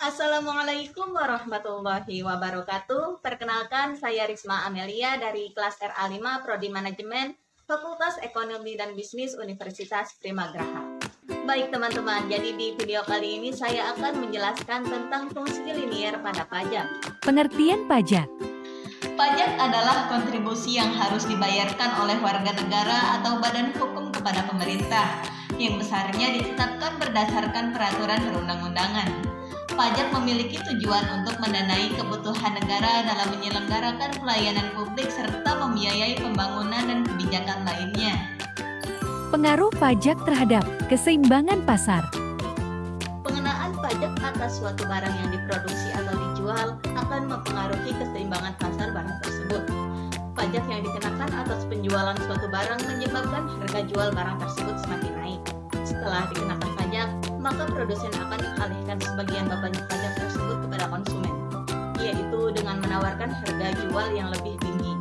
Assalamualaikum warahmatullahi wabarakatuh. Perkenalkan, saya Risma Amelia dari kelas RA5 Prodi Manajemen Fakultas Ekonomi dan Bisnis Universitas Primagraha. Baik teman-teman, jadi di video kali ini saya akan menjelaskan tentang fungsi linier pada pajak. Pengertian pajak. Pajak adalah kontribusi yang harus dibayarkan oleh warga negara atau badan hukum kepada pemerintah, yang besarnya ditetapkan berdasarkan peraturan perundang-undangan. Pajak memiliki tujuan untuk mendanai kebutuhan negara dalam menyelenggarakan pelayanan publik serta membiayai pembangunan dan kebijakan lainnya. Pengaruh pajak terhadap keseimbangan pasar. Pengenaan pajak atas suatu barang yang diproduksi atau dijual akan mempengaruhi keseimbangan pasar barang tersebut. Pajak yang dikenakan atas penjualan suatu barang menyebabkan harga jual barang tersebut semakin naik. Setelah dikenakan pajak, maka produsen akan mengalihkan sebagian beban pajak tersebut kepada konsumen, yaitu dengan menawarkan harga jual yang lebih tinggi.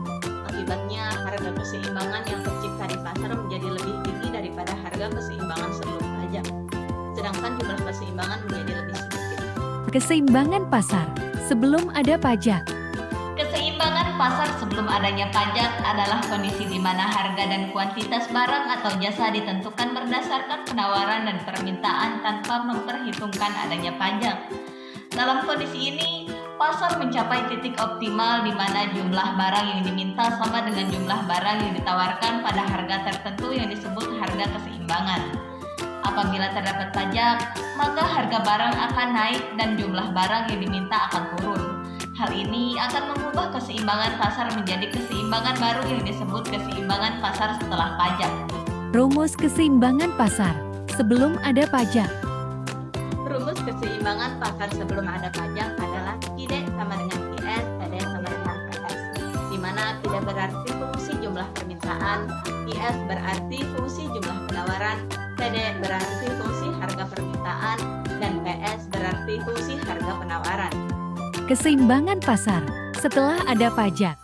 Akibatnya, harga keseimbangan yang tercipta di pasar menjadi lebih tinggi daripada harga keseimbangan sebelum pajak, sedangkan jumlah keseimbangan menjadi lebih sedikit. Keseimbangan pasar sebelum ada pajak. Keseimbangan pasar sebelum adanya pajak adalah kondisi di mana harga dan kuantitas barang atau jasa ditentukan berdasarkan penawaran dan permintaan tanpa memperhitungkan adanya pajak. Dalam kondisi ini, pasar mencapai titik optimal di mana jumlah barang yang diminta sama dengan jumlah barang yang ditawarkan pada harga tertentu yang disebut harga keseimbangan. Apabila terdapat pajak, maka harga barang akan naik dan jumlah barang yang diminta akan turun. Hal ini akan mengubah keseimbangan pasar menjadi keseimbangan baru yang disebut keseimbangan pasar setelah pajak. Rumus keseimbangan pasar sebelum ada pajak. Rumus keseimbangan pasar sebelum ada pajak adalah QID sama dengan QS, PD sama dengan PS, di mana QID berarti fungsi jumlah permintaan, QS berarti fungsi jumlah penawaran, PD berarti fungsi harga permintaan, dan PS berarti fungsi harga penawaran. Keseimbangan pasar setelah ada pajak.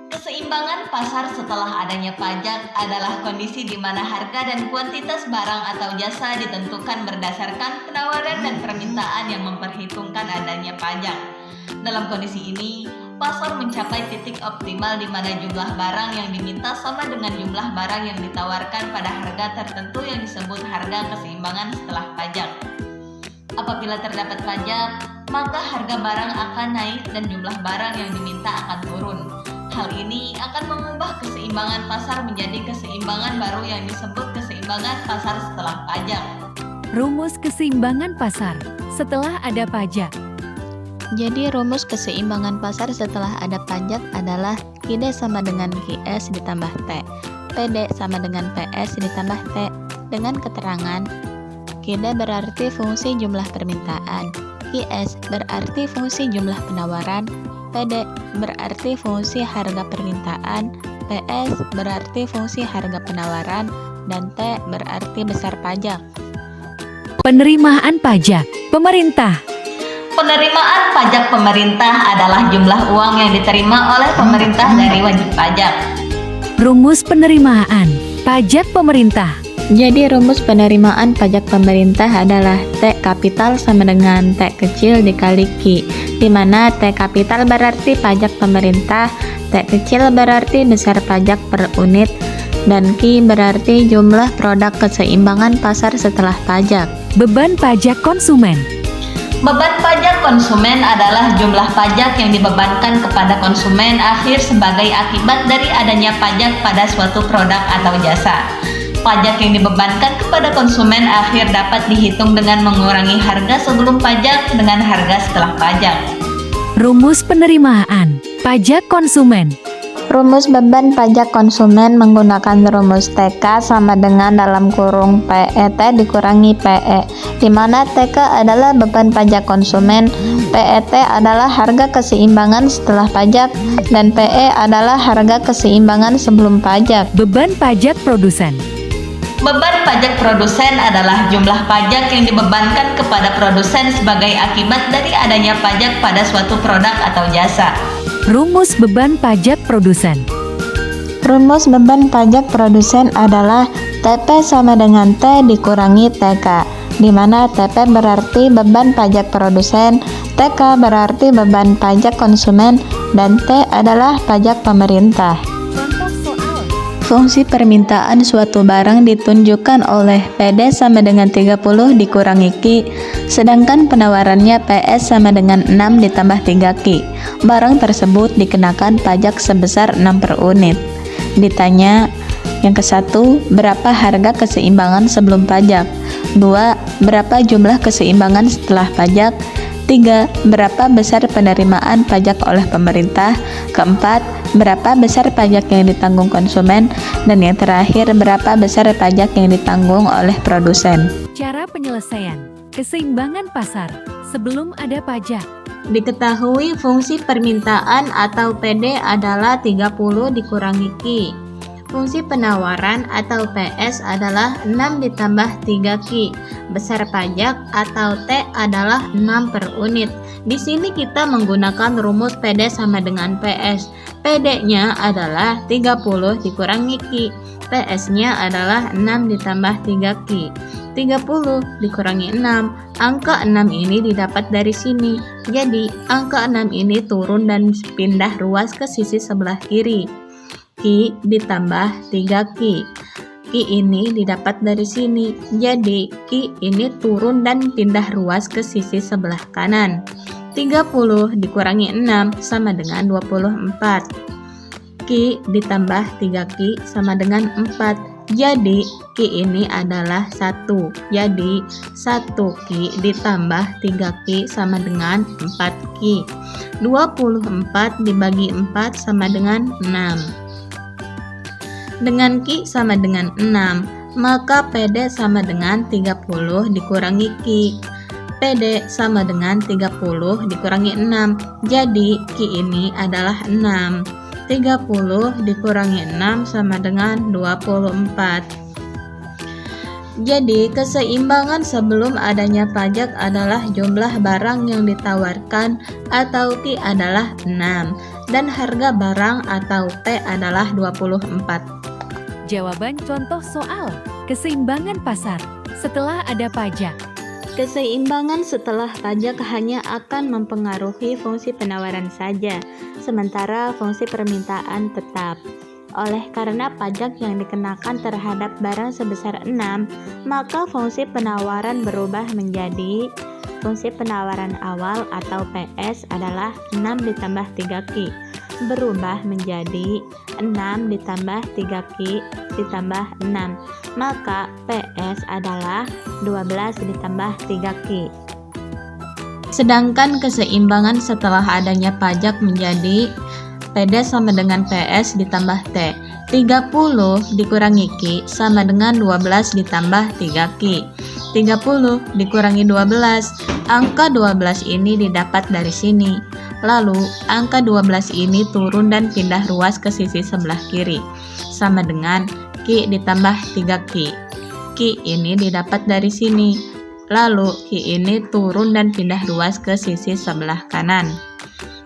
Keseimbangan pasar setelah adanya pajak adalah kondisi di mana harga dan kuantitas barang atau jasa ditentukan berdasarkan penawaran dan permintaan yang memperhitungkan adanya pajak. Dalam kondisi ini, pasar mencapai titik optimal di mana jumlah barang yang diminta sama dengan jumlah barang yang ditawarkan pada harga tertentu yang disebut harga keseimbangan setelah pajak. Apabila terdapat pajak, maka harga barang akan naik dan jumlah barang yang diminta akan turun. Hal ini akan mengubah keseimbangan pasar menjadi keseimbangan baru yang disebut keseimbangan pasar setelah pajak. Rumus keseimbangan pasar setelah ada pajak. Jadi rumus keseimbangan pasar setelah ada pajak adalah QD sama dengan QS ditambah T, PD sama dengan PS ditambah T, dengan keterangan QD berarti fungsi jumlah permintaan, QS berarti fungsi jumlah penawaran, PD berarti fungsi harga permintaan, PS berarti fungsi harga penawaran, dan T berarti besar pajak. Penerimaan pajak pemerintah. Penerimaan pajak pemerintah adalah jumlah uang yang diterima oleh pemerintah dari wajib pajak. Rumus penerimaan pajak pemerintah. Jadi rumus penerimaan pajak pemerintah adalah T kapital sama dengan T kecil dikali Q, di mana T kapital berarti pajak pemerintah, T kecil berarti besar pajak per unit, dan Q berarti jumlah produk keseimbangan pasar setelah pajak. Beban pajak konsumen. Beban pajak konsumen adalah jumlah pajak yang dibebankan kepada konsumen akhir sebagai akibat dari adanya pajak pada suatu produk atau jasa. Pajak yang dibebankan kepada konsumen akhir dapat dihitung dengan mengurangi harga sebelum pajak dengan harga setelah pajak. Rumus penerimaan pajak konsumen. Rumus beban pajak konsumen menggunakan rumus TK sama dengan dalam kurung PET dikurangi PE, di mana TK adalah beban pajak konsumen, PET adalah harga keseimbangan setelah pajak, dan PE adalah harga keseimbangan sebelum pajak. Beban pajak produsen. Beban pajak produsen adalah jumlah pajak yang dibebankan kepada produsen sebagai akibat dari adanya pajak pada suatu produk atau jasa. Rumus beban pajak produsen. Rumus beban pajak produsen adalah TP sama dengan T dikurangi TK, di mana TP berarti beban pajak produsen, TK berarti beban pajak konsumen dan T adalah pajak pemerintah. Contoh soal. Fungsi permintaan suatu barang ditunjukkan oleh PD sama dengan 30 dikurangi Q, sedangkan penawarannya PS sama dengan 6 ditambah 3Q. Barang tersebut dikenakan pajak sebesar 6 per unit. Ditanya, yang ke-1, berapa harga keseimbangan sebelum pajak? 2, berapa jumlah keseimbangan setelah pajak? 3, berapa besar penerimaan pajak oleh pemerintah? Keempat, berapa besar pajak yang ditanggung konsumen? Dan yang terakhir, berapa besar pajak yang ditanggung oleh produsen? Cara penyelesaian keseimbangan pasar sebelum ada pajak. Diketahui fungsi permintaan atau PD adalah 30 dikurangi Q. Fungsi penawaran atau PS adalah 6 ditambah 3Q. Besar pajak atau T adalah 6 per unit. Di sini kita menggunakan rumus PD sama dengan PS. PD-nya adalah 30 dikurangi Q. PS-nya adalah 6 ditambah 3Q. 30 dikurangi 6. Angka 6 ini didapat dari sini. Jadi, angka 6 ini turun dan pindah ruas ke sisi sebelah kiri. Q ditambah 3Q. Q ini didapat dari sini. Jadi, Q ini turun dan pindah ruas ke sisi sebelah kanan. 30 dikurangi 6 sama dengan 24. Q ditambah 3Q sama dengan 4. Jadi, Q ini adalah 1. Jadi, 1Q ditambah 3Q sama dengan 4Q. 24 dibagi 4 sama dengan 6. Dengan Q sama dengan 6, maka PD sama dengan 30 dikurangi Q. PD sama dengan 30 dikurangi 6, jadi Q ini adalah 6. 30 dikurangi 6 sama dengan 24. Jadi, keseimbangan sebelum adanya pajak adalah jumlah barang yang ditawarkan atau Q adalah 6 dan harga barang atau P adalah 24. Jawaban contoh soal keseimbangan pasar setelah ada pajak. Keseimbangan setelah pajak hanya akan mempengaruhi fungsi penawaran saja, sementara fungsi permintaan tetap. Oleh karena pajak yang dikenakan terhadap barang sebesar 6, maka fungsi penawaran berubah menjadi fungsi penawaran awal atau PS adalah 6 ditambah 3Q. Berubah menjadi 6 ditambah 3Q ditambah 6, maka PS adalah 12 ditambah 3Q. Sedangkan keseimbangan setelah adanya pajak menjadi PD sama dengan PS ditambah T. 30 dikurangi Q sama dengan 12 ditambah 3Q. 30 dikurangi 12, angka 12 ini didapat dari sini. Lalu, angka 12 ini turun dan pindah ruas ke sisi sebelah kiri, sama dengan Q ditambah 3Q. Q ini didapat dari sini. Lalu, Q ini turun dan pindah ruas ke sisi sebelah kanan.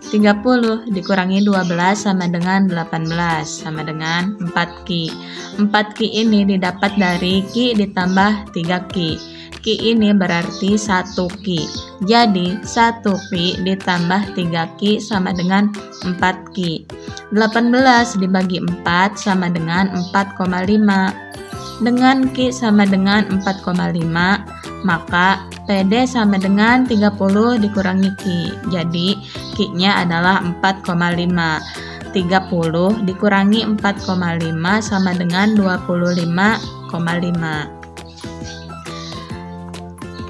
30 dikurangi 12 sama dengan 18, sama dengan 4Q. 4Q ini didapat dari Q ditambah 3Q. Q ini berarti 1Q. Jadi 1Q ditambah 3Q sama dengan 4Q. 18 dibagi 4 sama dengan 4,5. Dengan Q sama dengan 4,5, maka PD sama dengan 30 dikurangi Q. Jadi Q-nya adalah 4,5. 30 dikurangi 4,5 sama dengan 25,5.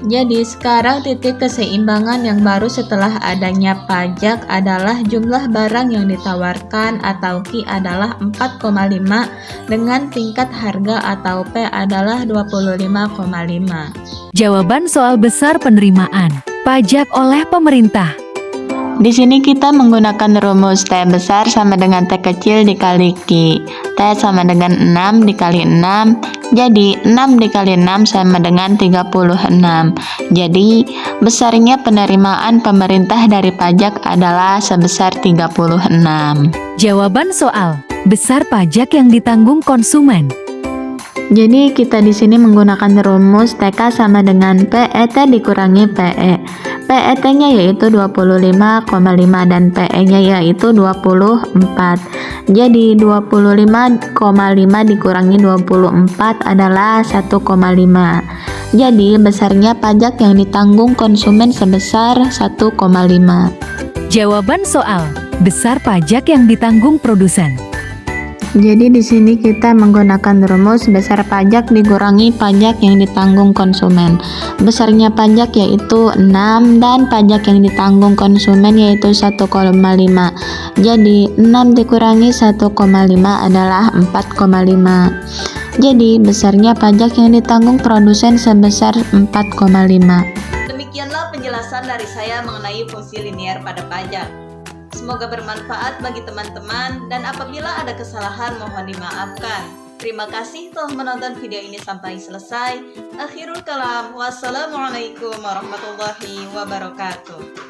Jadi sekarang titik keseimbangan yang baru setelah adanya pajak adalah jumlah barang yang ditawarkan atau Q adalah 4,5 dengan tingkat harga atau P adalah 25,5. Jawaban soal besar penerimaan pajak oleh pemerintah. Di sini kita menggunakan rumus T besar sama dengan T kecil dikali Q. T sama dengan 6 dikali 6. Jadi 6 dikali 6 sama dengan 36. Jadi besarnya penerimaan pemerintah dari pajak adalah sebesar 36. Jawaban soal besar pajak yang ditanggung konsumen. Jadi kita di sini menggunakan rumus TK sama dengan PET dikurangi PE. PET-nya yaitu 25,5 dan PE-nya yaitu 24. Jadi 25,5 dikurangi 24 adalah 1,5. Jadi besarnya pajak yang ditanggung konsumen sebesar 1,5. Jawaban soal besar pajak yang ditanggung produsen. Jadi di sini kita menggunakan rumus besar pajak dikurangi pajak yang ditanggung konsumen. Besarnya pajak yaitu 6 dan pajak yang ditanggung konsumen yaitu 1,5. Jadi 6 dikurangi 1,5 adalah 4,5. Jadi besarnya pajak yang ditanggung produsen sebesar 4,5. Demikianlah penjelasan dari saya mengenai fungsi linear pada pajak. Semoga bermanfaat bagi teman-teman dan apabila ada kesalahan mohon dimaafkan. Terima kasih telah menonton video ini sampai selesai. Akhirul kalam, wassalamualaikum warahmatullahi wabarakatuh.